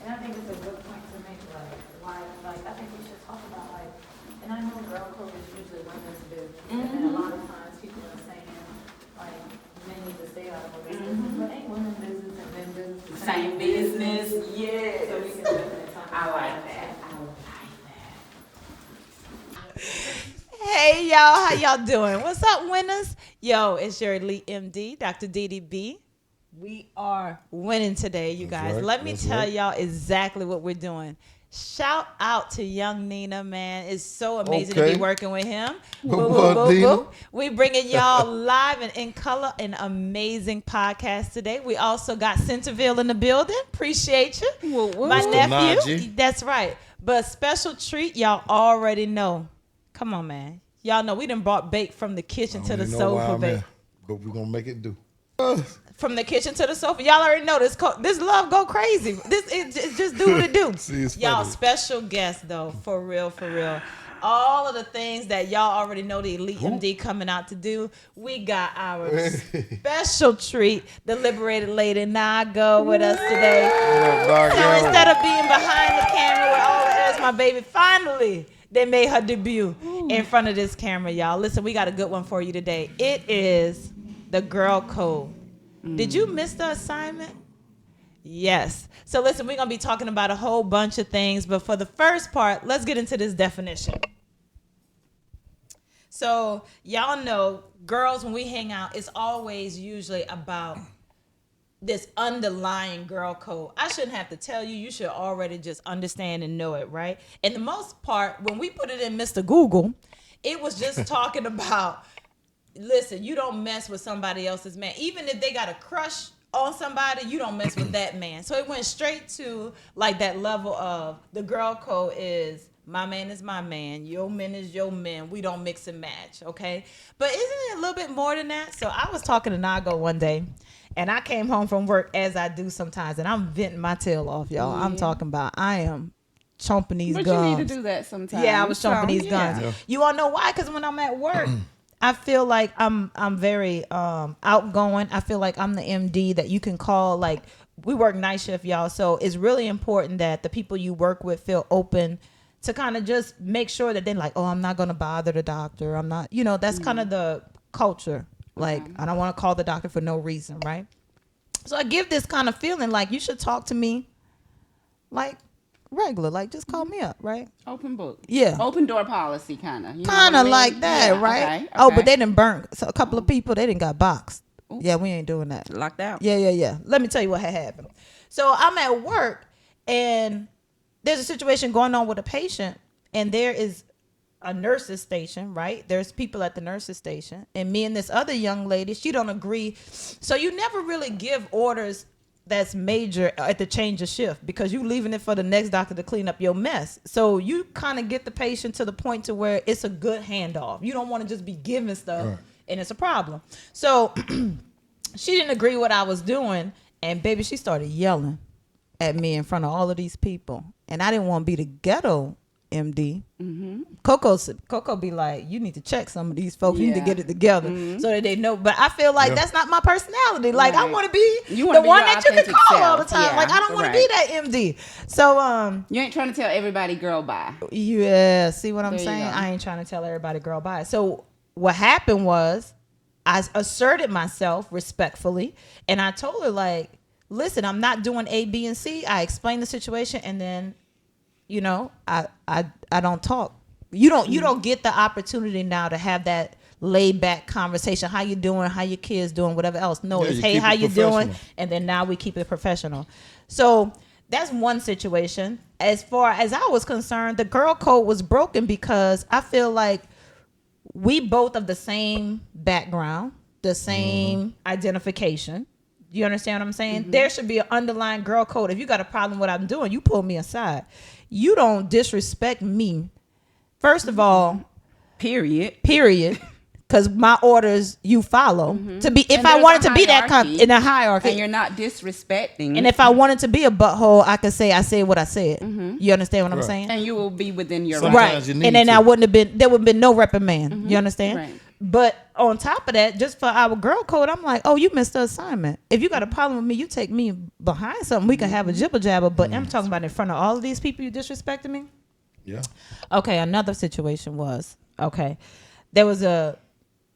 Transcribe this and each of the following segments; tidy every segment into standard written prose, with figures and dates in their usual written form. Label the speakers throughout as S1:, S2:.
S1: And I think it's a good point to make, why, I think we should talk about, and I know girl code is usually women's business, and a lot of times people are saying, men need to stay out of women's business, but ain't women's business and men business the
S2: Same business, yes.
S1: So we can definitely talk
S2: I
S1: about
S2: like that.
S3: Hey y'all, how y'all doing? What's up, winners? Yo, it's your elite MD, Dr. DDB. We are winning today, you guys.
S4: Right,
S3: Let me tell
S4: right.
S3: y'all exactly what we're doing. Shout out to young Nina, man. It's so amazing to
S4: Okay.
S3: be working with him.
S4: What, Nina?
S3: We bringing y'all live and in color an amazing podcast today. We also got Centerville in the building. Appreciate you. My
S4: Mr.
S3: nephew.
S4: Najee.
S3: That's right. But special treat, y'all already know. Come on, man. Y'all know we done brought bake from the kitchen to the sofa, babe.
S4: But we're going to make it do.
S3: From the kitchen to the sofa. Y'all already know this love go crazy. It just do what it do.
S4: See, it's
S3: Y'all
S4: funny.
S3: special guest though, for real, for real. All of the things that y'all already know the Elite MD coming out to do. We got our special treat, the liberated lady Nago with us today. So instead of being behind the camera with all the airs, my baby, finally they made her debut in front of this camera, y'all. Listen, we got a good one for you today. It is the girl code. Did you miss the assignment? Yes. So listen, we're going to be talking about a whole bunch of things, but for the first part, let's get into this definition. So y'all know, girls, when we hang out, it's always usually about this underlying girl code. I shouldn't have to tell you. You should already just understand and know it, right? And the most part, when we put it in Mr. Google, it was just talking about, listen, you don't mess with somebody else's man. Even if they got a crush on somebody, you don't mess with that man. So it went straight to that level of the girl code is my man is my man, your man is your man. We don't mix and match, okay? But isn't it a little bit more than that? So I was talking to Nago one day, and I came home from work as I do sometimes, and I'm venting my tail off, y'all. I'm talking about I am chomping these
S2: But
S3: gums.
S2: you need to do that sometimes.
S3: Yeah, I was chomping these gums.
S4: Yeah.
S3: You all know why? Because when I'm at work, I feel like I'm very outgoing. I feel like I'm the MD that you can call. We work night shift, y'all. So it's really important that the people you work with feel open to kind of just make sure that they're like, oh, I'm not going to bother the doctor. I'm not, that's kind of the culture. I don't want to call the doctor for no reason, right? So I give this kind of feeling like you should talk to me like regular, just call me up, right?
S2: Open book.
S3: Yeah.
S2: Open door policy, kind of.
S3: Kind of like that,
S2: Yeah,
S3: right?
S2: okay,
S3: Oh,
S2: okay.
S3: but they didn't burn. So a couple of people, they didn't got boxed.
S2: Ooh.
S3: Yeah, we ain't doing that.
S2: Locked out.
S3: Yeah. Let me tell you what had happened. So I'm at work, and there's a situation going on with a patient, and there is a nurse's station, right? There's people at the nurse's station, and me and this other young lady, she don't agree. So you never really give orders that's major at the change of shift because you leaving it for the next doctor to clean up your mess. So you kind of get the patient to the point to where it's a good handoff. You don't want to just be giving stuff and it's a problem. So she didn't agree what I was doing, and baby, she started yelling at me in front of all of these people, and I didn't want to be the ghetto MD. Coco be like, you need to check some of these folks. You need to
S2: Yeah.
S3: get it together so that they know. But I feel like that's not my personality. I
S2: Right.
S3: want to be
S2: You
S3: the
S2: wanna be
S3: one
S2: your
S3: that you can
S2: authentic
S3: call all the
S2: self.
S3: time.
S2: Yeah,
S3: I don't want to
S2: right.
S3: be that MD. So
S2: You ain't trying to tell everybody, girl, bye.
S3: yeah, see what I'm
S2: There you
S3: saying?
S2: go.
S3: I ain't trying to tell everybody, girl, bye. So what happened was I asserted myself respectfully, and I told her listen, I'm not doing A, B, and C. I explained the situation, and then, I don't talk. You don't get the opportunity now to have that laid back conversation. How you doing? How your kids doing? Whatever else. No,
S4: Yeah,
S3: it's
S4: you
S3: hey,
S4: keep
S3: how
S4: it
S3: you doing?
S4: professional.
S3: And then now we keep it professional. So that's one situation. As far as I was concerned, the girl code was broken because I feel like we both of the same background, the same identification. You understand what I'm saying? There should be an underlying girl code. If you got a problem with what I'm doing, you pull me aside. You don't disrespect me. First of all,
S2: Period.
S3: because my orders you follow. To be, if
S2: And
S3: I
S2: there's
S3: wanted
S2: a
S3: to be that
S2: hierarchy.
S3: in a hierarchy,
S2: And you're not disrespecting.
S3: and if I wanted to be a butthole, I could say I said what I said. You understand what I'm
S4: Right.
S2: saying? And you will be within your
S4: Sometimes
S2: right.
S3: Right.
S4: you need
S3: And then
S4: to.
S3: I wouldn't have been, there would have been no reprimand. You understand?
S2: Right.
S3: But on top of that, just for our girl code, I'm like, oh, you missed the assignment. If you got a problem with me, you take me behind something. We can have a jibber jabber. But I'm talking about in front of all of these people you disrespected me.
S4: Yeah.
S3: Okay, another situation was, there was a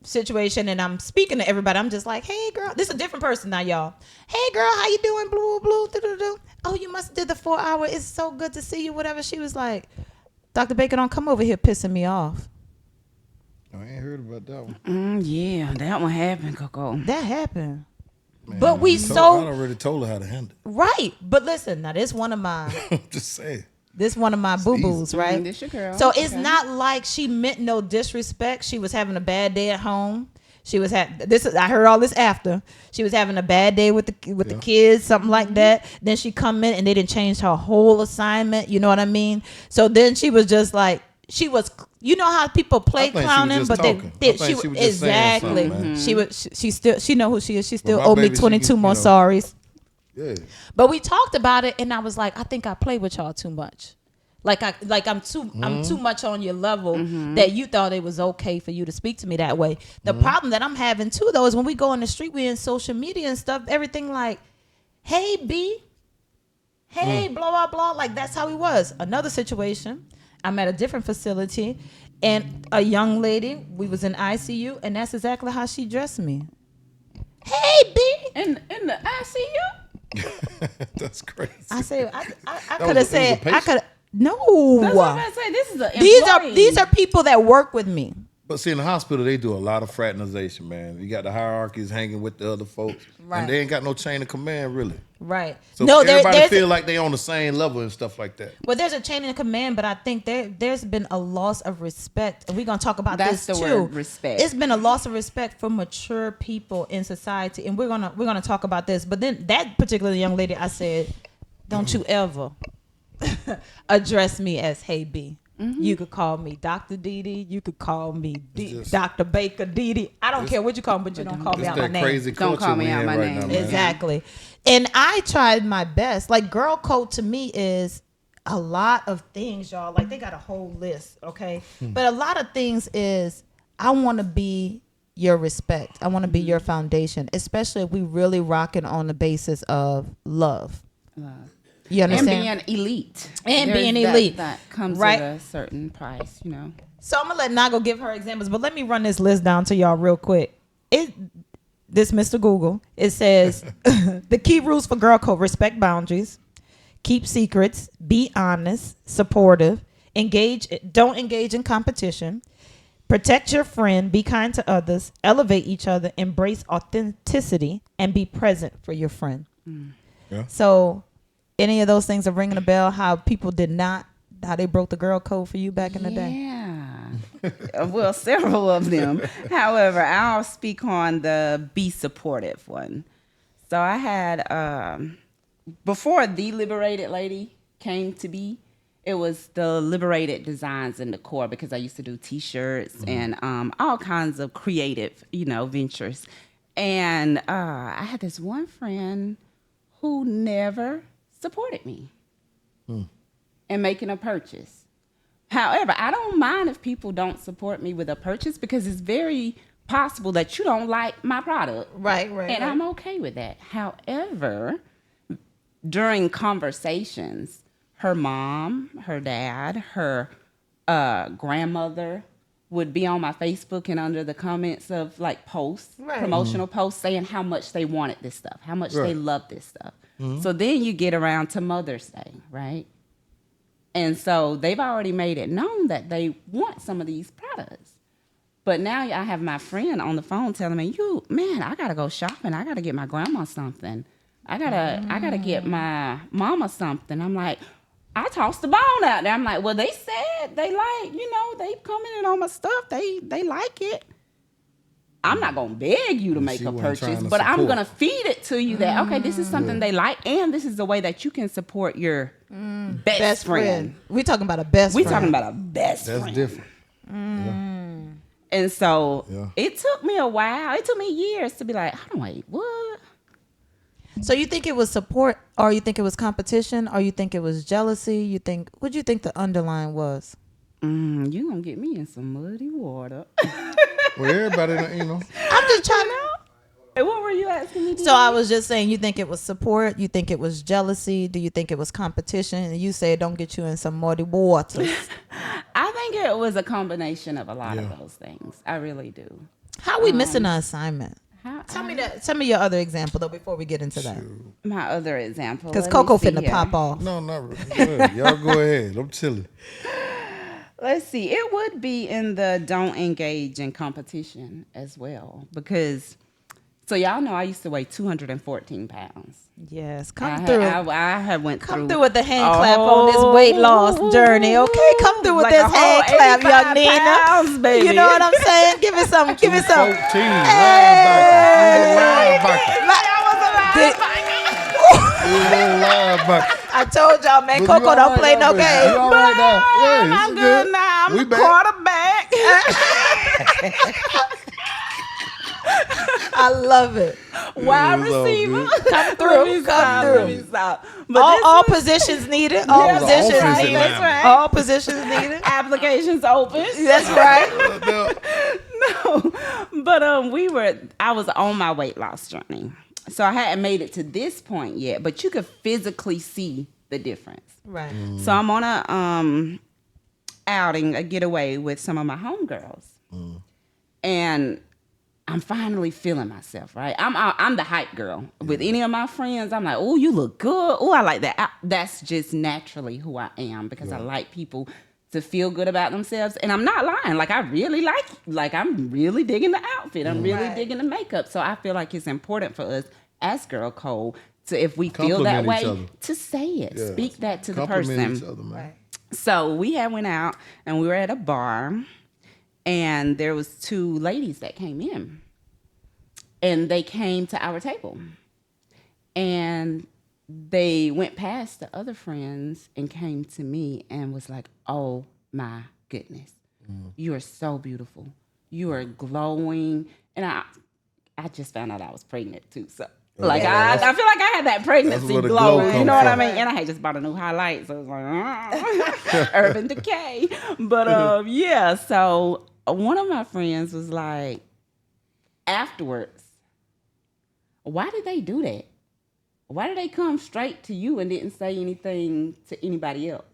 S3: situation and I'm speaking to everybody. I'm just like, hey girl, this is a different person now, y'all. Hey girl, how you doing? Blue, blue, doo-doo-doo. Oh, you must have did the 4 hour. It's so good to see you, whatever. She was like, Dr. Baker, don't come over here pissing me off.
S4: I ain't heard about that one.
S2: Yeah, that one happened, Coco.
S3: That happened.
S4: Man,
S3: But we
S4: I
S3: so
S4: already told her how to handle
S3: right. But listen, now this one of my
S4: it. I'm just saying.
S3: boo-boos, right?
S2: This your girl.
S3: So it's
S2: Okay.
S3: not like she meant no disrespect. She was having a bad day at home. She was I heard all this after. She was having a bad day with the kids, something like that. Then she come in and they didn't change her whole assignment. You know what I mean? So then she was just like, you know how people play
S4: I think she was
S3: clowning,
S4: just
S3: but
S4: talking.
S3: they
S4: I think she was just saying
S3: exactly.
S4: something, man.
S3: She know who she is. She still
S4: my
S3: owe me
S4: baby, she
S3: 22
S4: can,
S3: more
S4: you know.
S3: sorries.
S4: Yeah.
S3: But we talked about it, and I was like, I think I play with y'all too much. I'm too much on your level that you thought it was okay for you to speak to me that way. The problem that I'm having too, though, is when we go on the street, we in social media and stuff, everything like, hey B, hey blah blah blah, like that's how he was. Another situation, I'm at a different facility, and a young lady, we was in ICU, and that's exactly how she dressed me. Hey B,
S2: In the ICU?
S4: That's crazy.
S3: I said I
S4: That
S3: could have
S4: was a
S3: said I
S4: patient?
S3: could. No.
S2: That's what I'm about to say. This is a
S3: These are people that work with me.
S4: But see, in the hospital, they do a lot of fraternization, man. You got the hierarchies hanging with the other folks.
S3: Right.
S4: And they ain't got no chain of command, really.
S3: Right.
S4: So
S3: No,
S4: everybody
S3: there's
S4: feel like they on the same level and stuff like that.
S3: well, there's a chain of command, but I think there's been a loss of respect, and we're gonna talk about
S2: That's
S3: this
S2: the
S3: too.
S2: word, respect.
S3: It's been a loss of respect for mature people in society, and we're gonna talk about this. But then that particular young lady, I said, "Don't you ever address me as Hey B. You could call me Dr. Didi. You could call me
S4: just-
S3: Dr. Baker Didi. I don't care what you call me, but you don't call me
S4: It's
S3: out my
S4: that
S3: name.
S4: crazy
S2: Don't
S4: culture
S2: call me
S4: we
S2: out
S4: in
S2: my
S4: right
S2: name.
S4: now, man.
S3: Exactly. And I tried my best. Like girl code to me is a lot of things, y'all. Like they got a whole list, okay? But a lot of things is I want to be your respect. I want to be your foundation, especially if we really rocking on the basis of love. You
S2: And
S3: understand?
S2: being elite.
S3: And
S2: There's
S3: being elite.
S2: That comes
S3: Right.
S2: at a certain price, you know.
S3: So I'm gonna let Nago give her examples, but let me run this list down to y'all real quick. This Mr. Google, it says the key rules for girl code: respect boundaries, keep secrets, be honest, supportive, don't engage in competition, protect your friend, be kind to others, elevate each other, embrace authenticity, and be present for your friend.
S4: Yeah.
S3: So any of those things are ringing a bell? How people how they broke the girl code for you back in the day?
S2: Yeah. Well, several of them. However, I'll speak on the be supportive one. So I had, before the Liberated Lady came to be, it was the Liberated Designs and Decor, because I used to do T-shirts and all kinds of creative, ventures. And I had this one friend who never supported me in making a purchase. However, I don't mind if people don't support me with a purchase, because it's very possible that you don't like my product.
S3: Right.
S2: And I'm okay with that. However, during conversations, her mom, her dad, her grandmother would be on my Facebook and under the comments of like posts, promotional posts, saying how much they wanted this stuff, how much they loved this stuff. So then you get around to Mother's Day, right? And so they've already made it known that they want some of these products. But now I have my friend on the phone telling me, I gotta go shopping. I gotta get my grandma something. I gotta get my mama something. I'm like, I tossed the bone out there. I'm like, well, they said they like, they commented on my stuff. They like it. I'm not gonna beg you to make
S4: She
S2: a
S4: wasn't trying
S2: purchase,
S4: to
S2: but I'm
S4: support.
S2: gonna feed it to you that, okay, this is something they like, and this is the way that you can support your best friend.
S3: We talking about a best
S2: We
S3: friend.
S2: talking about a best
S4: That's
S2: friend.
S4: different.
S2: And so
S4: Yeah.
S2: it took me a while. It took me years to be like, hold on, wait, what?
S3: So you think it was support, or you think it was competition, or you think it was jealousy? What do you think the underlying was?
S2: You gonna get me in some muddy water.
S4: Well, everybody, you know.
S3: I'm just trying to.
S2: What were you asking me?
S3: So I was just saying, you think it was support? You think it was jealousy? Do you think it was competition? And you say don't get you in some muddy waters.
S2: I think it was a combination of a lot
S4: Yeah.
S2: of those things. I really do.
S3: How we missing an assignment?
S2: How,
S3: Tell me that. Tell me your other example though before we get into that.
S2: my other example.
S3: Because
S2: let me
S3: Coco
S2: see
S3: finna
S2: here.
S3: pop off.
S4: No, not really. Go ahead. Y'all go ahead. I'm chilling.
S2: Let's see. It would be in the don't engage in competition as well. Because, so y'all know I used to weigh 214 pounds.
S3: Yes,
S2: I
S3: come
S2: had-
S3: through.
S2: I had went
S3: Come
S2: through.
S3: through with the hand clap on this weight loss journey, okay? Come through with
S2: Like
S3: this
S2: a whole
S3: hand clap,
S2: 85
S3: young Nina.
S2: pounds, baby.
S3: You know what I'm saying? Give it some. Give it some.
S4: 14 linebacker.
S3: Did-
S4: Linebacker.
S3: I told y'all, man,
S4: But
S3: Coco
S4: you
S3: don't
S4: all
S3: play
S4: right
S3: no
S4: now, baby.
S3: game.
S4: You all right now? Yeah, this
S2: I'm
S4: is
S2: good now. I'm
S4: We
S2: a
S4: back.
S2: quarterback.
S3: I love it.
S2: Wide
S4: It was all
S2: receiver.
S4: good.
S3: Come through. Come through.
S2: Let me stop. But
S3: All positions needed. All
S4: Yeah, the
S3: positions
S4: offensive
S3: needed.
S4: lineman.
S2: right.
S3: All positions needed.
S2: applications open.
S3: That's right.
S2: No, but I was on my weight loss journey, so I hadn't made it to this point yet, but you could physically see the difference.
S3: Right.
S2: So I'm on a outing, a getaway with some of my homegirls, and I'm finally feeling myself. Right, I'm the hype girl with any of my friends. I'm like, oh, you look good. Oh, I like that. That's just naturally who I am because I like people to feel good about themselves. And I'm not lying. Like, I really I'm really digging the outfit. I'm really
S3: Right.
S2: digging the makeup. So I feel like it's important for us as girl code to, if we feel that
S4: Compliment each
S2: way,
S4: other.
S2: to say it.
S4: Yeah.
S2: Speak that to the
S4: Compliment
S2: person.
S4: each other, man.
S3: Right.
S2: So we had went out and we were at a bar and there was two ladies that came in. And they came to our table. And they went past the other friends and came to me and was like, oh my goodness, you are so beautiful. You are glowing. And I just found out I was pregnant too. So like I feel like I had that pregnancy
S4: where the
S2: glow.
S4: glow
S2: You
S4: come
S2: know what I
S4: from.
S2: mean? And I had just bought a new highlight. So it was like, Urban Decay. But yeah, so one of my friends was like, afterwards, why did they do that? Why did they come straight to you and didn't say anything to anybody else?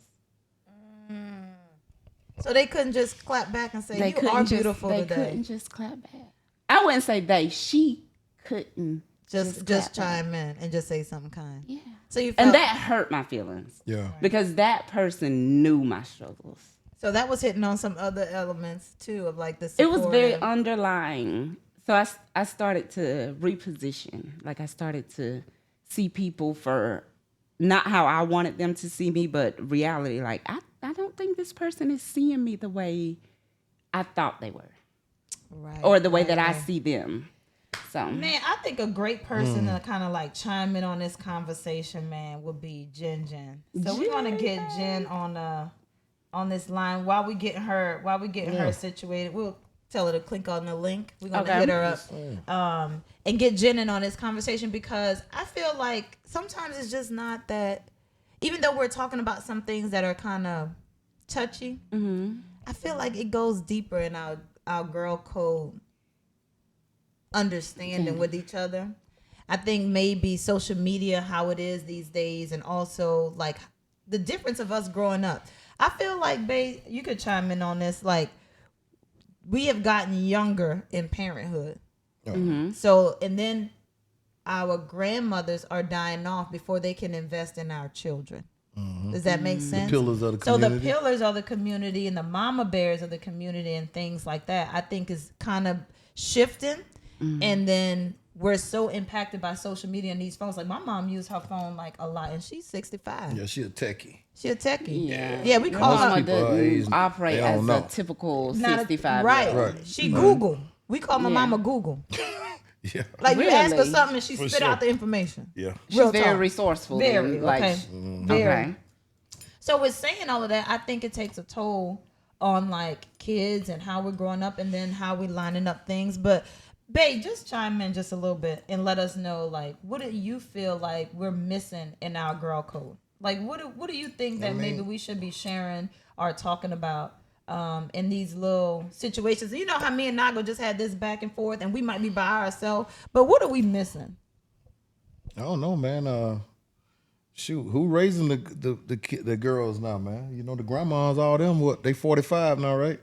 S3: So they couldn't just clap back and say, you are beautiful
S2: They
S3: today.
S2: couldn't just clap back. I wouldn't say they. She couldn't
S3: Just
S2: clap back.
S3: chime in and just say something kind.
S2: Yeah.
S3: So you felt,
S2: And that hurt my feelings
S4: Yeah.
S2: because that person knew my struggles.
S3: so that was hitting on some other elements too of like the
S2: It was very
S3: supportive-
S2: underlying. So I started to reposition. Like, I started to see people for not how I wanted them to see me, but reality. Like, I don't think this person is seeing me the way I thought they were,
S3: right,
S2: or the way that I
S3: right.
S2: see them. So
S3: Man, I think a great person to kind of like chime in on this conversation, man, would be Jen. So we want to get Jen on this line while we getting her situated. We'll tell her to click on the link. We're gonna
S2: Okay.
S3: hit her up and get Jen in on this conversation because I feel like sometimes it's just not that. Even though we're talking about some things that are kind of touchy, I feel like it goes deeper in our girl code understanding with each other. I think maybe social media, how it is these days, and also like the difference of us growing up. I feel like, babe, you could chime in on this. Like, we have gotten younger in parenthood. So, and then our grandmothers are dying off before they can invest in our children. Does that make sense?
S4: Pillars of the
S3: So the
S4: community.
S3: pillars of the community and the mama bears of the community and things like that, I think is kind of shifting. And then we're so impacted by social media and these phones. Like, my mom used her phone like a lot, and she's 65.
S4: Yeah, she a techie.
S3: She a techie.
S2: yeah,
S3: We call
S4: Most
S3: her
S2: Mama
S4: people our
S2: didn't
S4: age,
S2: operate
S4: they
S2: as
S4: don't
S2: a
S4: know.
S2: typical
S3: not a-
S2: 65
S3: right.
S2: year old.
S4: Right.
S3: She Google. We call my
S2: Yeah.
S3: mama Google.
S4: Yeah.
S3: Like, you ask her
S2: Really?
S3: something and she
S4: For
S3: spit
S4: sure.
S3: out the information.
S4: Yeah.
S2: She's
S3: Real
S2: very
S3: talk.
S2: resourceful.
S3: Very,
S2: then, like,
S3: okay. Very.
S2: okay.
S3: So with saying all of that, I think it takes a toll on like kids and how we're growing up and then how we lining up things. But babe, just chime in just a little bit and let us know, like, what do you feel like we're missing in our girl code? Like, what do you think that maybe we should be sharing or talking about in these little situations. You know how me and Nago just had this back and forth, and we might be by ourselves, but what are we missing?
S4: I don't know, man. Shoot, who raising the girls now, man? You know, the grandmas, all them, what, they 45 now, right?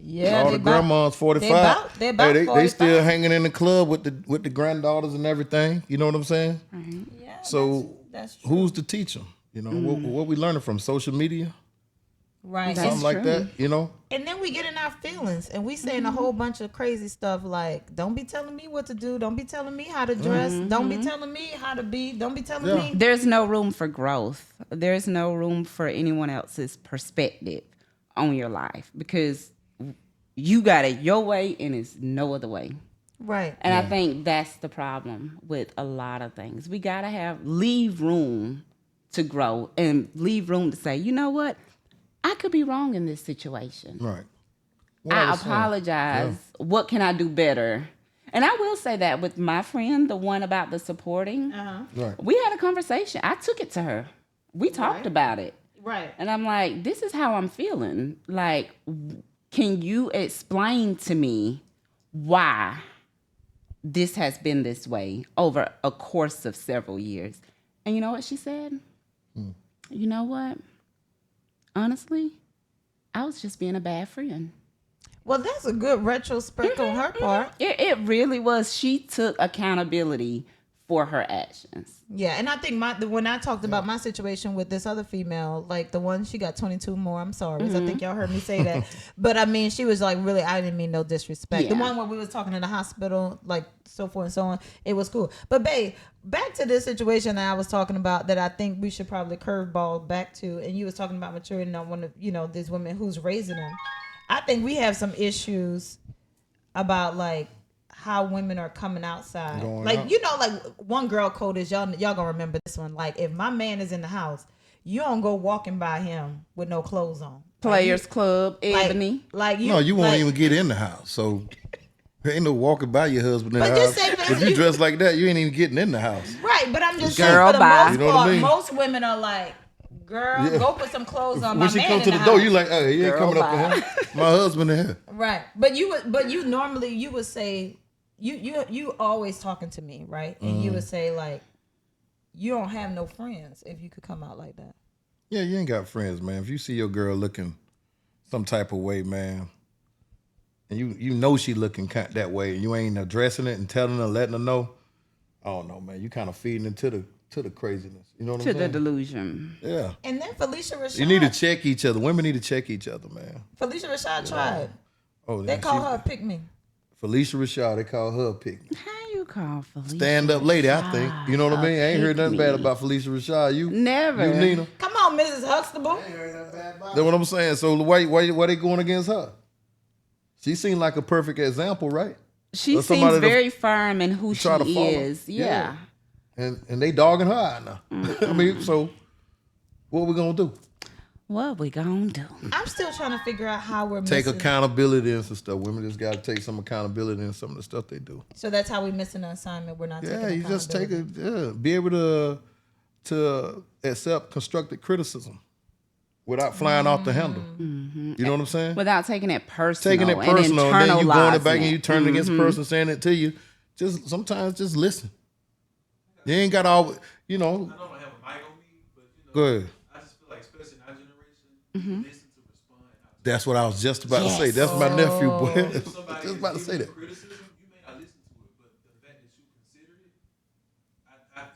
S3: Yeah,
S4: All the grandmas 45.
S3: They about
S4: Hey,
S3: 45.
S4: they still hanging in the club with the granddaughters and everything. You know what I'm saying?
S3: Yeah,
S4: So
S3: that's true.
S4: who's to teach them? You know, what we learning from social media?
S3: Right.
S2: That's
S4: Something like
S2: true.
S4: that, you know?
S3: And then we get in our feelings and we saying a whole bunch of crazy stuff like, don't be telling me what to do. Don't be telling me how to dress. Don't be telling me how to be. Don't be telling me.
S2: There's no room for growth. There's no room for anyone else's perspective on your life because you got it your way and it's no other way.
S3: Right.
S2: And I think that's the problem with a lot of things. We got to leave room to grow and leave room to say, you know what? I could be wrong in this situation.
S4: Right.
S2: I apologize. What can I do better? And I will say that with my friend, the one about the supporting,
S4: Right.
S2: we had a conversation. I took it to her. We talked about it.
S3: Right.
S2: And I'm like, this is how I'm feeling. Like, can you explain to me why this has been this way over a course of several years? And you know what she said? You know what? Honestly, I was just being a bad friend.
S3: Well, that's a good retrospect on her part.
S2: It really was. She took accountability for her actions.
S3: Yeah, and I think when I talked about my situation with this other female, like the one, she got 22 more. I'm sorry, I think y'all heard me say that. But I mean, she was like, really, I didn't mean no disrespect. The
S2: Yeah.
S3: one where we was talking in the hospital, like so forth and so on, it was cool. But babe, back to this situation that I was talking about that I think we should probably curveball back to, and you was talking about maturity and one of, you know, these women who's raising them. I think we have some issues about like how women are coming outside.
S4: Going
S3: Like,
S4: out.
S3: you know, like one girl code is y'all gonna remember this one. Like, if my man is in the house, you don't go walking by him with no clothes on.
S2: Players Club,
S3: Like,
S2: Ebony.
S3: like you.
S4: No, you won't
S3: like,
S4: even get in the house. So there ain't no walking by your husband in the
S3: But just
S4: house.
S3: say, man,
S4: If you
S3: you-
S4: dress like that, you ain't even getting in the house.
S3: Right, but I'm just
S2: Girl,
S3: saying for the
S2: bye.
S3: most
S4: You know what I
S3: part,
S4: mean?
S3: most women are like, girl,
S4: Yeah.
S3: go put some clothes on.
S4: When
S3: My
S4: she
S3: man
S4: come
S3: in
S4: to the
S3: the
S4: door,
S3: house.
S4: you like, hey, you ain't
S2: Girl,
S4: coming up
S2: bye.
S4: to him. My husband in here.
S3: Right, but you normally you would say you always talking to me, right? And you would say like, you don't have no friends if you could come out like that.
S4: Yeah, you ain't got friends, man. If you see your girl looking some type of way, man, and you know she looking that way, and you ain't addressing it and telling her, letting her know, I don't know, man. You kind of feeding into the craziness. You know what
S2: To
S4: I'm
S2: the
S4: saying?
S2: delusion.
S4: Yeah.
S3: And then Felicia Rashad,
S4: You need to check each other. Women need to check each other, man.
S3: Felicia Rashad tried.
S4: Oh,
S3: They
S4: yeah,
S3: call
S4: she-
S3: her a pick me.
S4: Felicia Rashad. They call her a pick.
S2: How you call Felicia?
S4: Stand up lady, I think. You know what I mean? I ain't heard nothing bad
S2: pick-me.
S4: about Felicia Rashad. You
S2: Never.
S4: You, Nina?
S3: Come on, Mrs. Huxtable.
S4: That's what I'm saying. So why they going against her? She seemed like a perfect example, right?
S2: She
S4: Or somebody
S2: seems
S4: to
S2: very firm in who she
S4: try to follow.
S2: is. Yeah.
S4: And they dogging her out now. I mean, so what we gonna do?
S2: What we gonna do?
S3: I'm still trying to figure out how we're
S4: Take
S3: missing.
S4: accountability and some stuff. Women just gotta take some accountability in some of the stuff they do.
S3: So that's how we missing an assignment. We're not
S4: Yeah,
S3: taking
S4: you just take
S3: accountability.
S4: be able to accept constructive criticism without flying off the handle. You know what I'm saying?
S2: Without taking it personal.
S4: Taking it personal, and then you going it back and you turning against the
S2: Mm-hmm.
S4: person saying it to you. Just sometimes just listen. You ain't got all, you know.
S5: I don't have a mic on me, but you know,
S4: Go ahead.
S5: I just feel like, especially in our generation,
S2: Mm-hmm.
S5: listen to respond.
S4: That's what I was just about to say. That's my nephew, boy. Just about to say that.
S5: Criticism, you may not listen to it, but the fact that you considered it, I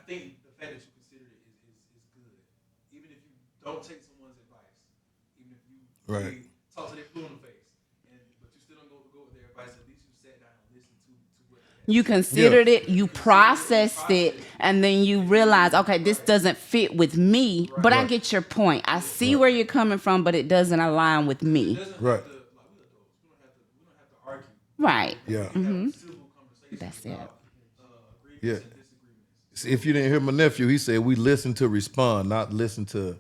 S5: think the fact that you considered it is good. Even if you don't take someone's advice, even if you
S4: Right.
S5: maybe talk to their blue in the face, but you still don't go with their advice, at least you sat down and listened to what they had.
S2: You considered it, you processed it, and then you realize, okay, this doesn't fit with me, but I
S4: Right.
S2: get your point. I see where you're coming from, but it doesn't align with me.
S4: Right.
S5: We don't have to argue.
S2: Right.
S4: Yeah.
S5: Have a civil conversation
S2: That's it.
S5: about agreements
S4: Yeah.
S5: and disagreements.
S4: See, if you didn't hear my nephew, he said we listen to respond, not listen to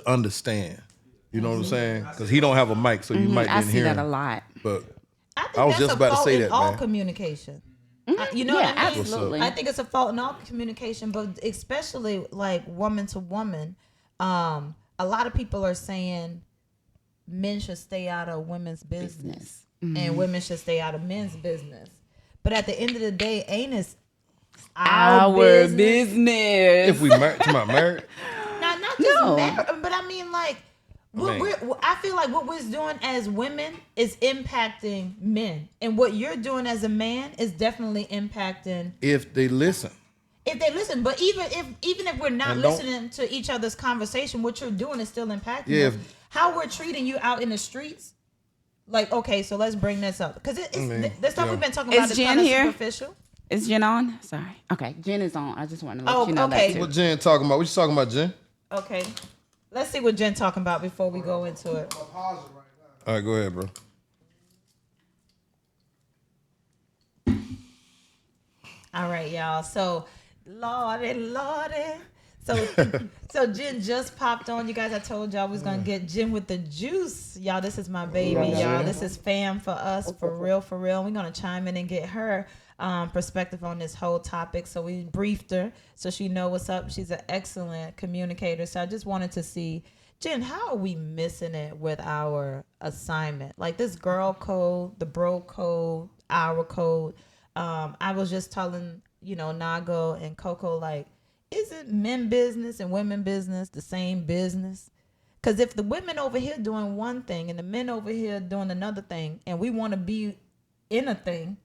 S4: understand. You know what I'm saying? Because he don't have a mic, so you might
S2: I
S4: didn't
S2: see
S4: hear
S2: that
S4: him.
S2: a lot.
S4: But
S3: I think
S4: I was
S3: that's
S4: just
S3: a
S4: about to
S3: fault
S4: say
S3: in
S4: that,
S3: all
S4: man.
S3: communication. You know
S2: Yeah,
S3: what I mean?
S2: absolutely.
S3: I think it's a fault in all communication, but especially like woman to woman. A lot of people are saying men should stay out of women's business and women should stay out of men's business. But at the end of the day, ain't it our business?
S4: If we married, to my married,
S3: Not just
S2: No.
S3: married, but I mean like I feel like what we're doing as women is impacting men, and what you're doing as a man is definitely impacting
S4: if they listen.
S3: if they listen. But even if we're not
S4: And don't-
S3: listening to each other's conversation, what you're doing is still impacting
S4: Yeah,
S3: us. How we're treating you out in the streets. Like, okay, so let's bring this up because it's the stuff
S4: yeah.
S3: we've been talking
S2: Is
S3: about is
S2: Jen
S3: kind of
S2: here?
S3: superficial.
S2: Is Jen on? Sorry. Okay, Jen is on. I just want to let
S3: Oh,
S2: you know
S3: okay.
S2: that too.
S4: What Jen talking about? What you talking about, Jen?
S3: Okay, let's see what Jen talking about before we go into it.
S4: All right, go ahead, bro.
S3: All right, y'all. So, Lordy. So Jen just popped on. You guys, I told y'all we was gonna get Jen with the juice. Y'all, this is my baby, y'all. This is fam for us, for real, for real. We're gonna chime in and get her perspective on this whole topic. So we briefed her so she know what's up. She's an excellent communicator. So I just wanted to see, Jen, how are we missing it with our assignment? Like this girl code, the bro code, our code. I was just telling, Nago and Coco, like, isn't men business and women business the same business? Because if the women over here doing one thing and the men over here doing another thing, and we want to be in a thing,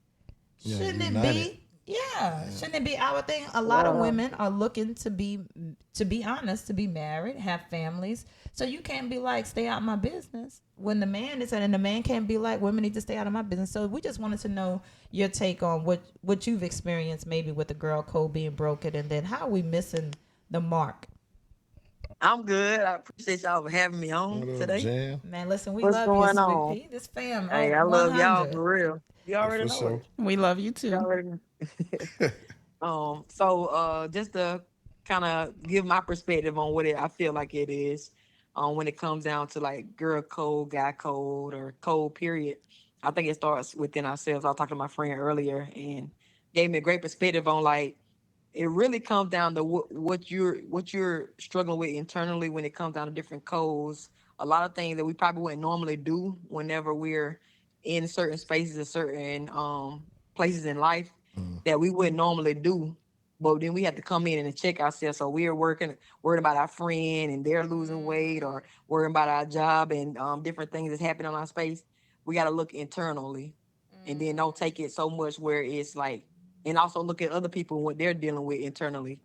S3: shouldn't it be? Yeah, shouldn't it be our thing? A lot of women are looking to be honest, to be married, have families. So you can't be like, stay out of my business when the man is, and the man can't be like, women need to stay out of my business. So we just wanted to know your take on what you've experienced, maybe with the girl code being broken, and then how are we missing the mark?
S6: I'm good. I appreciate y'all for having me on
S4: What up,
S6: today.
S4: Jen?
S3: Man, listen, we
S6: What's
S3: love
S6: going
S3: you,
S6: on?
S3: Sweet Pea. This fam,
S6: Hey, I love y'all
S3: 100.
S6: for real. You already
S4: For
S6: know
S4: sure.
S6: it.
S2: We love you
S6: You
S2: too.
S6: already know. Just to kind of give my perspective on what I feel like it is, when it comes down to like girl code, guy code, or code period. I think it starts within ourselves. I was talking to my friend earlier and gave me a great perspective on like it really comes down to what you're struggling with internally when it comes down to different codes. A lot of things that we probably wouldn't normally do whenever we're in certain spaces or certain places in life that we wouldn't normally do. But then we have to come in and check ourselves. So we are worried about our friend and they're losing weight, or worrying about our job and different things that's happening on our space. We got to look internally, and then don't take it so much where it's like, and also look at other people and what they're dealing with internally.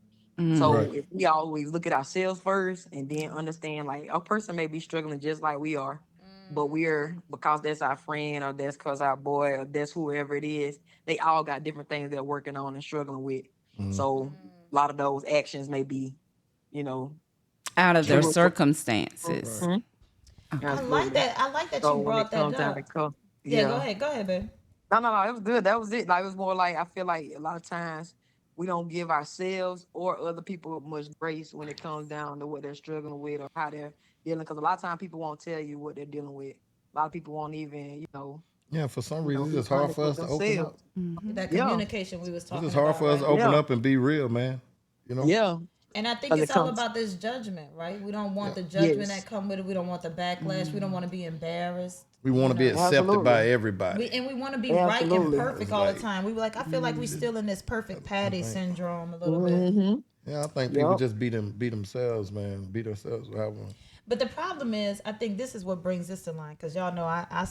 S6: So
S4: Right.
S6: if we always look at ourselves first and then understand like a person may be struggling just like we are, but because that's our friend or that's because our boy or that's whoever it is, they all got different things they're working on and struggling with. So a lot of those actions may be,
S2: Out of their
S6: True.
S2: circumstances.
S6: Mhm.
S3: I like that. I like that
S6: So
S3: you
S6: when
S3: brought
S6: it
S3: that
S6: comes down
S3: up.
S6: to co-
S3: Yeah, go ahead, babe.
S6: No, it was good. That was it. Like it was more like I feel like a lot of times we don't give ourselves or other people much grace when it comes down to what they're struggling with or how they're dealing. Because a lot of times people won't tell you what they're dealing with. A lot of people won't even,
S4: Yeah, for some reason, it's
S6: be
S4: just hard
S6: honest
S4: for
S6: with
S4: us to open up.
S6: themselves.
S3: That
S6: Yeah.
S3: communication we was
S4: It's
S3: talking
S4: just hard
S3: about,
S4: for us to
S3: right?
S4: open
S6: Yeah.
S4: up and be real, man.
S6: Yeah.
S3: And I think
S6: 'Cause
S3: it's
S6: it
S3: all
S6: comes-
S3: about this judgment, right? We don't want the judgment
S6: Yes.
S3: that come with it. We don't want the backlash. We don't want to be embarrassed.
S4: We want to be accepted
S6: Absolutely.
S4: by everybody.
S3: We want to be right and
S6: Absolutely.
S3: perfect
S4: It's
S3: all the
S4: like-
S3: time. We were like, I feel like we still in this perfect patty syndrome a little bit.
S6: Mm-hmm.
S4: Yeah, I think people
S6: Yup.
S4: just beat themselves, man. Beat themselves.
S3: But the problem is, I think this is what brings this to line, because y'all know I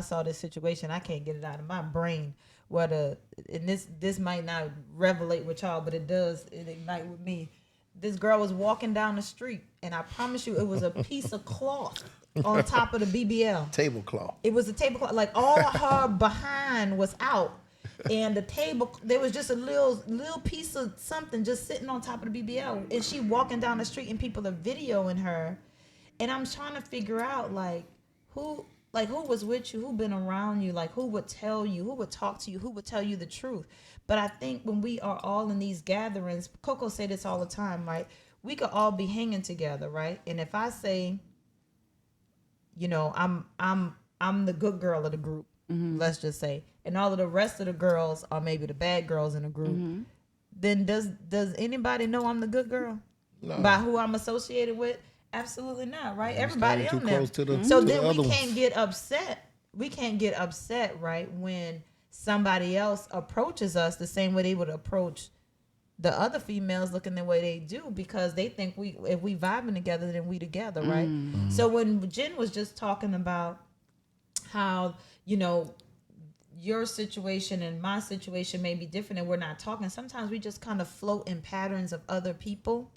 S3: saw this situation. I can't get it out of my brain. And this might not revelate with y'all, but it ignite with me. This girl was walking down the street, and I promise you, it was a piece of cloth on top of the BBL.
S4: Tablecloth.
S3: It was a tablecloth, like all her behind was out, and the table, there was just a little piece of something just sitting on top of the BBL, and she walking down the street, and people are videoing her, and I'm trying to figure out who was with you, who been around you, like who would tell you, who would talk to you, who would tell you the truth. But I think when we are all in these gatherings, Coco say this all the time, right? We could all be hanging together, right? And if I say, I'm the good girl of the group, let's just say, and all of the rest of the girls are maybe the bad girls in the group, then does anybody know I'm the good girl?
S4: No.
S3: By who I'm associated with? Absolutely not, right?
S4: You
S3: Everybody
S4: standing
S3: on
S4: too
S3: them.
S4: close to the
S3: So
S4: to the
S3: then we
S4: other
S3: can't
S4: ones.
S3: get upset. We can't get upset, right, when somebody else approaches us the same way they would approach the other females looking the way they do, because they think if we vibing together, then we together, right? So when Jen was just talking about how, your situation and my situation may be different and we're not talking, sometimes we just kind of float in patterns of other people.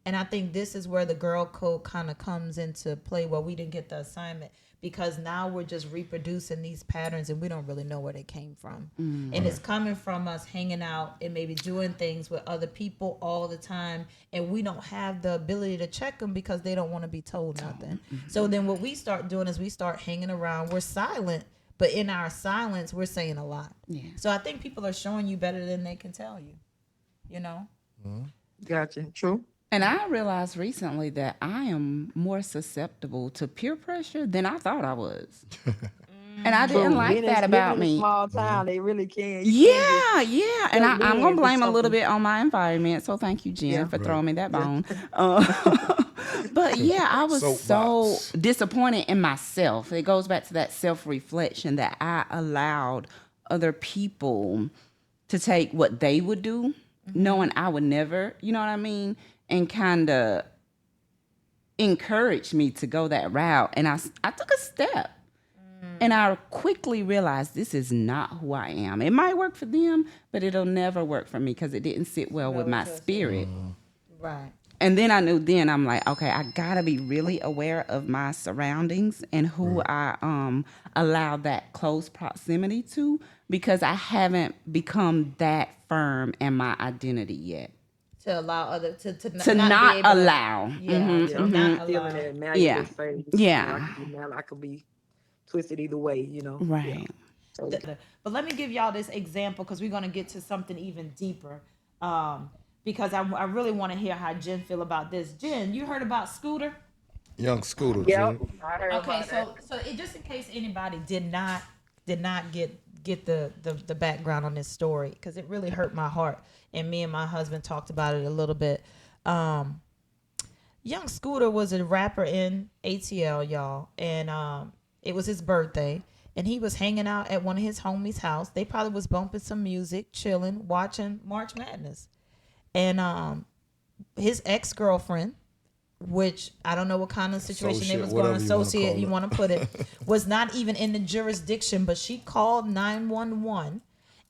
S3: And I think this is where the girl code kind of comes into play, where we didn't get the assignment, because now we're just reproducing these patterns and we don't really know where they came from. And it's coming from us hanging out and maybe doing things with other people all the time. And we don't have the ability to check them because they don't want to be told nothing. So then what we start doing is we start hanging around. We're silent, but in our silence, we're saying a lot.
S2: Yeah.
S3: So I think people are showing you better than they can tell you,
S6: Gotcha. True.
S2: And I realized recently that I am more susceptible to peer pressure than I thought I was. And I didn't like
S6: Being
S2: that about
S6: living in a
S2: me.
S6: small town, they really can. You can't
S2: Yeah, yeah. And
S6: sucked
S2: I'm
S6: in
S2: going to
S6: to
S2: blame a little
S6: something.
S2: bit on my environment. So thank you, Jen,
S6: Yeah.
S2: for
S4: Right.
S2: throwing me that bone. But yeah, I was so
S4: Soapbox.
S2: disappointed in myself. It goes back to that self-reflection that I allowed other people to take what they would do, knowing I would never, you know what I mean? And kind of encouraged me to go that route. And I took a step. And I quickly realized this is not who I am. It might work for them, but it'll never work for me because it didn't sit well with my spirit.
S3: Right.
S2: And then I knew I'm like, okay, I gotta be really aware of my surroundings and who I allow that close proximity to, because I haven't become that firm in my identity yet.
S3: To allow other to
S2: To
S3: not
S2: not
S3: be able to-
S2: allow.
S3: Yeah,
S2: Mhm,
S3: to
S6: Yeah, I'm
S3: not
S6: not feeling
S3: allow.
S6: that now.
S2: Yeah.
S6: You just phase.
S2: Yeah.
S6: I could be twisted either way. Yeah.
S2: Right.
S6: So,
S3: But let me give y'all this example because we're gonna get to something even deeper. Because I really want to hear how Jen feel about this. Jen, you heard about Scooter?
S4: Young Scooter.
S6: yeah,
S4: Jay.
S6: I heard
S3: Okay,
S6: about that.
S3: so just in case anybody did not get the background on this story, because it really hurt my heart, and me and my husband talked about it a little bit. Young Scooter was a rapper in ATL, y'all, and it was his birthday, and he was hanging out at one of his homies' house. They probably was bumping some music, chilling, watching March Madness, and his ex-girlfriend, which I don't know what kind of situation they
S4: Associate,
S3: was going to
S4: whatever you wanna
S3: associate,
S4: call
S3: you
S4: it.
S3: want to put it, was not even in the jurisdiction, but she called 911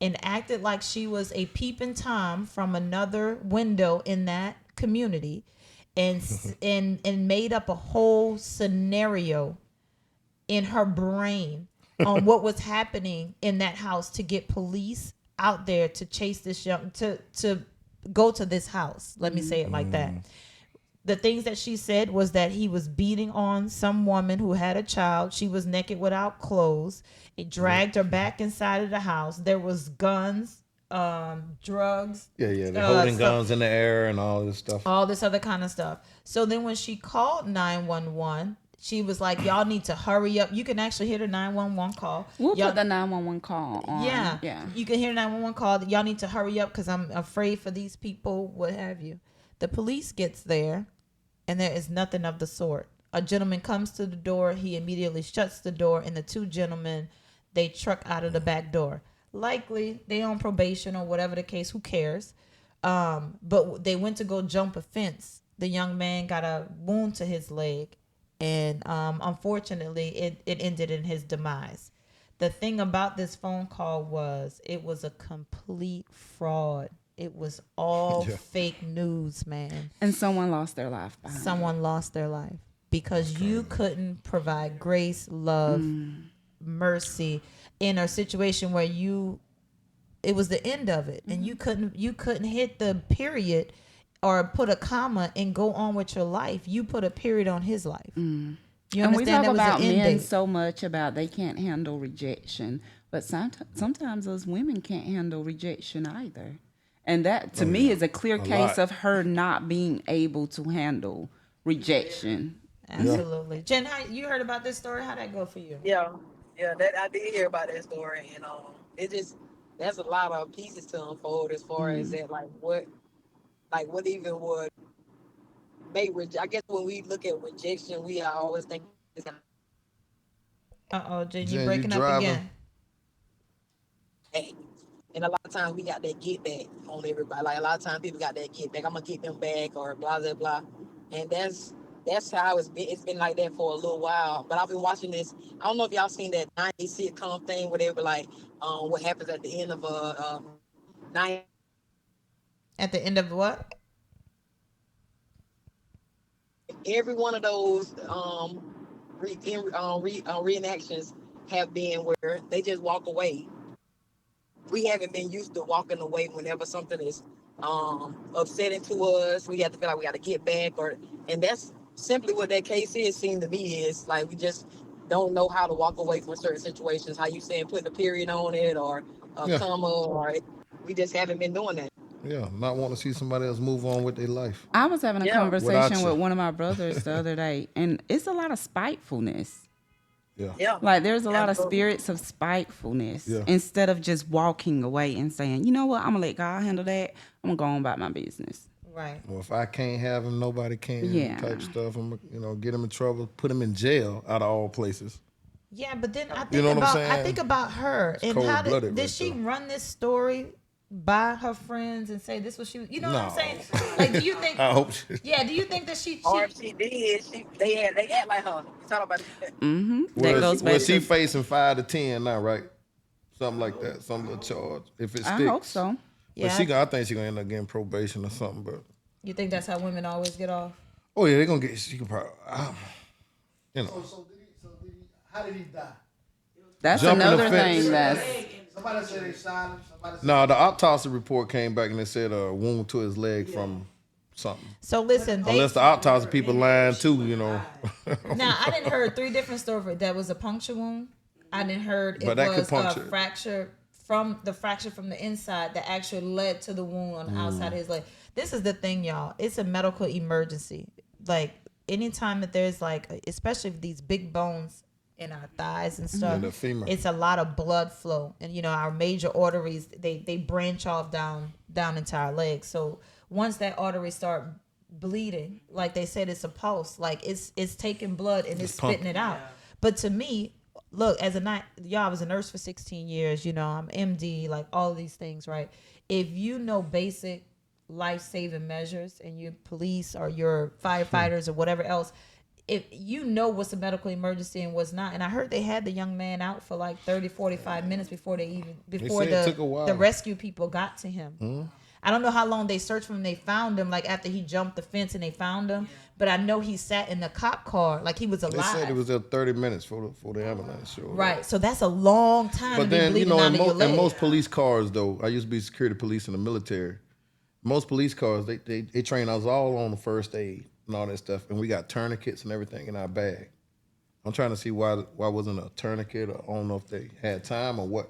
S3: and acted like she was a peeping Tom from another window in that community, and made up a whole scenario in her brain on what was happening in that house to get police out there to chase this to go to this house. Let me say it like that. The things that she said was that he was beating on some woman who had a child. She was naked without clothes. It dragged her back inside of the house. There was guns, drugs.
S4: Yeah. They're holding
S3: some-
S4: guns in the air and all this stuff.
S3: all this other kind of stuff. So then when she called 911, she was like, y'all need to hurry up. You can actually hear the 911 call.
S2: We'll
S3: Y'all-
S2: put the 911 call on.
S3: yeah.
S2: Yeah.
S3: You can hear 911 call. Y'all need to hurry up because I'm afraid for these people, what have you. The police gets there, and there is nothing of the sort. A gentleman comes to the door. He immediately shuts the door, and the two gentlemen, they truck out of the back door. Likely, they on probation or whatever the case. Who cares? But they went to go jump a fence. The young man got a wound to his leg, and unfortunately, it ended in his demise. The thing about this phone call was it was a complete fraud. It was all
S4: Yeah.
S3: fake news, man.
S2: And someone lost their life behind it.
S3: Someone lost their life because you couldn't provide grace, love, mercy in a situation where it was the end of it, and you couldn't hit the period or put a comma and go on with your life. You put a period on his life. You
S2: And we
S3: understand?
S2: talk
S3: That
S2: about
S3: was an end
S2: men
S3: date.
S2: so much about they can't handle rejection, but sometimes those women can't handle rejection either. And that, to me, is a clear case
S4: lot.
S2: of her not being able to handle rejection.
S3: Absolutely. Jen, you heard about this story? How'd that go for you?
S6: Yeah, that I did hear about that story, and it just there's a lot of pieces to unfold as far as that, like what even would I guess when we look at rejection, we always think it's gonna
S3: Jen, you
S4: Jen, you
S3: breaking up
S4: driving?
S3: again.
S6: back. And a lot of times we got that get back on everybody. Like a lot of times people got that get back. I'm gonna get them back or blah blah blah. And that's how it's been. It's been like that for a little while. But I've been watching this. I don't know if y'all seen that 90s sitcom thing where they were like, what happens at the end of a 90.
S3: At the end of what?
S6: Every one of those reenactions have been where they just walk away. We haven't been used to walking away whenever something is upsetting to us. We have to feel like we got to get back, and that's simply what that case is. Seemed to me is like we just don't know how to walk away from certain situations. How you saying putting a period on it or a
S4: Yeah.
S6: comma, or we just haven't been doing that.
S4: Yeah, not want to see somebody else move on with their life.
S2: I was having a
S6: Yeah.
S2: conversation
S4: Without you.
S2: with one of my brothers the other day, and it's a lot of spitefulness.
S4: Yeah.
S6: Yeah,
S2: Like there's a lot of
S6: Absolutely.
S2: spirits of spitefulness
S4: Yeah.
S2: instead of just walking away and saying, you know what, I'm gonna let God handle that. I'm gonna go on about my business.
S3: Right.
S4: Well, if I can't have him, nobody can.
S2: Yeah.
S4: Type stuff. I'm, get him in trouble, put him in jail out of all places.
S3: Yeah, but then I think
S4: You know what I'm
S3: about I
S4: saying?
S3: think about her and how
S4: cold-blooded
S3: did
S4: right
S3: she
S4: there.
S3: run this story by her friends and say this was she? You know what I'm
S4: No.
S3: saying? Like, do you think?
S4: I hope she.
S3: Yeah, do you think that she?
S6: or if she did, they act like her. Talk about it.
S2: Mm-hmm.
S4: Well,
S2: That goes back
S4: well, she
S2: to.
S4: facing 5 to 10 now, right? Something like that. Some little charge. If it sticks.
S2: I hope so.
S4: But
S3: Yeah.
S4: I think she's gonna end up getting probation or something. But
S3: You think that's how women always get off?
S4: oh yeah, they're gonna get. She can probably. You know.
S7: So did he, how did he die?
S2: That's
S4: Jumping the
S2: another
S4: fence.
S2: thing that's.
S7: Somebody said they shot him. Somebody said
S4: No, the autopsy report came back and it said a wound to his leg from something.
S3: So listen, they
S4: Unless the autopsy people lying too, you know.
S3: now I didn't heard 3 different stories. That was a puncture wound. I didn't heard it
S4: But that could
S3: was a
S4: puncture.
S3: fracture from the inside that actually led to the wound on the outside of his leg. This is the thing, y'all. It's a medical emergency. Like anytime that there's like, especially these big bones in our thighs and stuff,
S4: And the femur.
S3: it's a lot of blood flow, and our major arteries they branch off down into our legs. So once that artery start bleeding, like they said, it's a pulse, like it's taking blood and it's spitting it out. But to me, look, y'all, I was a nurse for 16 years. I'm MD, like all of these things, right? If you know basic life-saving measures and you're police or you're firefighters or whatever else, if you know what's a medical emergency and what's not. And I heard they had the young man out for like 30-45 minutes before
S4: said it took a while.
S3: the rescue people got to him. I don't know how long they searched for him. They found him like after he jumped the fence and they found him. But I know he sat in the cop car like he was alive.
S4: They said it was there 30 minutes for the ambulance showed up.
S3: Right. So that's a long time to
S4: But
S3: be
S4: then,
S3: bleeding out of your
S4: in
S3: leg.
S4: most police cars, though, I used to be security police in the military. Most police cars, they train us all on the first aid and all that stuff, and we got tourniquets and everything in our bag. I'm trying to see why wasn't a tourniquet, or I don't know if they had time or what.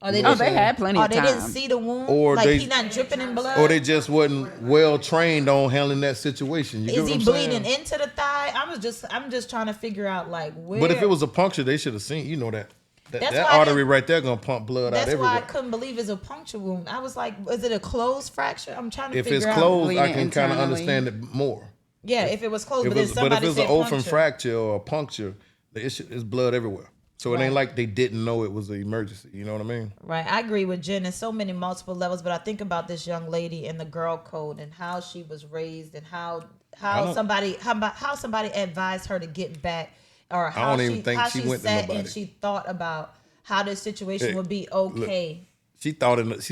S3: Or they,
S2: Oh, they had plenty
S3: or
S2: of
S3: they
S2: time.
S3: didn't see the wound.
S4: Or
S3: like
S4: they-
S3: he not dripping in blood.
S4: Or they just wasn't well trained on handling that situation. You get
S3: Is
S4: what
S3: he
S4: I'm
S3: bleeding
S4: saying?
S3: into the thigh? I'm just trying to figure out like where.
S4: But if it was a puncture, they should have seen. You know that
S3: That's
S4: that
S3: why I
S4: artery
S3: didn't-
S4: right there gonna pump blood out
S3: that's why I
S4: everywhere.
S3: couldn't believe it's a puncture wound. I was like, is it a closed fracture? I'm trying to
S4: If
S3: figure
S4: it's
S3: out.
S4: closed, I
S2: Bleeding
S4: can kind of
S2: internally.
S4: understand it more.
S3: Yeah, if it was closed,
S4: If
S3: but then
S4: it's, but
S3: somebody
S4: if it's an
S3: said
S4: open
S3: puncture.
S4: fracture or a puncture, it's blood everywhere. So it
S3: Right.
S4: ain't like they didn't know it was an emergency. You know what I mean?
S3: Right, I agree with Jen. There's so many multiple levels, but I think about this young lady and the girl code and how she was raised and how
S4: don't-
S3: somebody advised her to get back, or how
S4: don't even think
S3: how
S4: she
S3: she
S4: went to
S3: sat
S4: nobody.
S3: and she thought about how this situation
S4: Hey,
S3: would be okay.
S4: She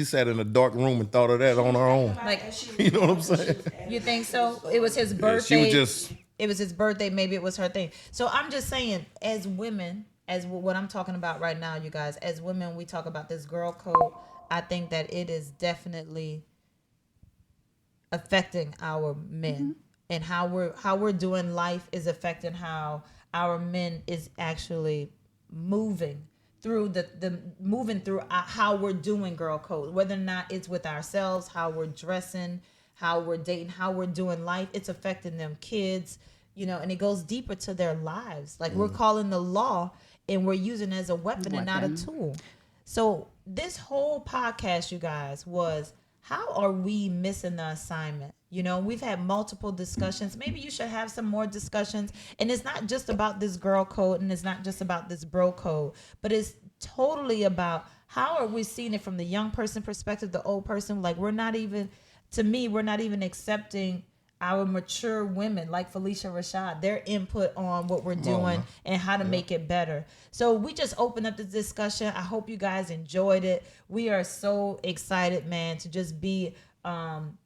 S4: sat in a dark room and thought of that on her own.
S3: Like,
S4: You know what I'm saying?
S3: you think so? It was his
S4: Yeah,
S3: birthday.
S4: she was just
S3: It was his birthday. Maybe it was her thing. So I'm just saying, as women, as what I'm talking about right now, you guys, as women, we talk about this girl code. I think that it is definitely affecting our men, and how we're doing life is affecting how our men is actually moving through how we're doing girl code, whether or not it's with ourselves, how we're dressing, how we're dating, how we're doing life. It's affecting them kids, and it goes deeper to their lives. Like we're calling the law and we're using it as a weapon and not a tool. So this whole podcast, you guys, was how are we missing the assignment? You know, we've had multiple discussions. Maybe you should have some more discussions. And it's not just about this girl code and it's not just about this bro code, but it's totally about how are we seeing it from the young person perspective, the old person. Like, we're not even accepting our mature women like Felicia Rashad, their input on what we're doing and how to make it better. So we just opened up the discussion. I hope you guys enjoyed it. We are so excited, man, to just be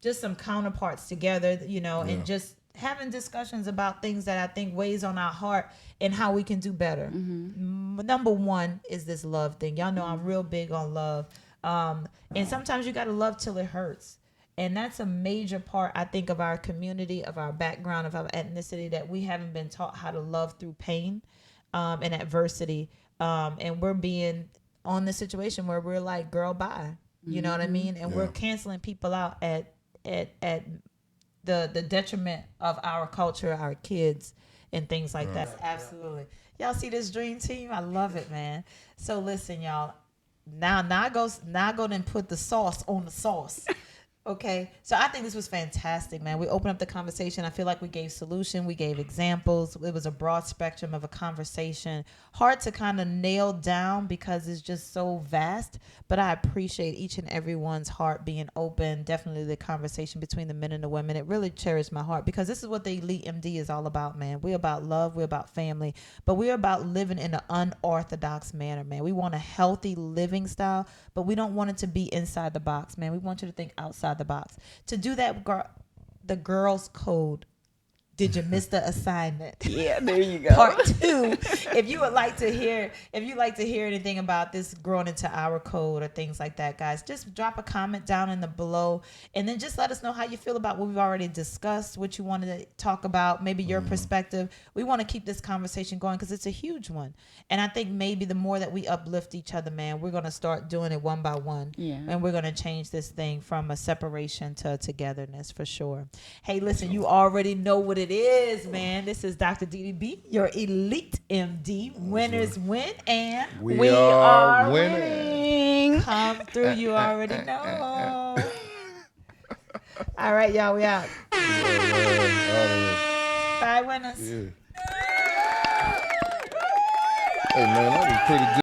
S3: just some counterparts together, you know, and just having discussions about things that I think weighs on our heart and how we can do better. Number one is this love thing. Y'all know I'm real big on love. And sometimes you got to love till it hurts. And that's a major part, I think, of our community, of our background, of our ethnicity, that we haven't been taught how to love through pain and adversity. And we're being on the situation where we're like, girl, bye. You know what I mean? And we're canceling people out at the detriment of our culture, our kids, and things like that. Absolutely. Y'all see this dream team? I love it, man. So listen, y'all. Now I go and put the sauce on the sauce. Okay, so I think this was fantastic, man. We opened up the conversation. I feel like we gave solution, we gave examples. It was a broad spectrum of a conversation. Hard to kind of nail down because it's just so vast, but I appreciate each and everyone's heart being open. Definitely the conversation between the men and the women. It really cherished my heart because this is what the Elite MD is all about, man. We're about love, we're about family, but we're about living in an unorthodox manner, man. We want a healthy living style, but we don't want it to be inside the box, man. We want you to think outside the box. To do that, the girls' code. Did you miss the assignment?
S2: Yeah, there you go.
S3: Part 2. If you would like to hear, anything about this growing into our code or things like that, guys, just drop a comment down in the below, and then just let us know how you feel about what we've already discussed, what you wanted to talk about, maybe your perspective. We want to keep this conversation going because it's a huge one, and I think maybe the more that we uplift each other, man, we're gonna start doing it one by one, and we're gonna change this thing from a separation to a togetherness for sure. Hey, listen, you already know what it is, man. This is Dr. DDB, your Elite MD. Winners win, and
S4: We are winning.
S3: Come through, you already know. All right, y'all, we out. Bye, winners.
S4: Hey, man, that was pretty good.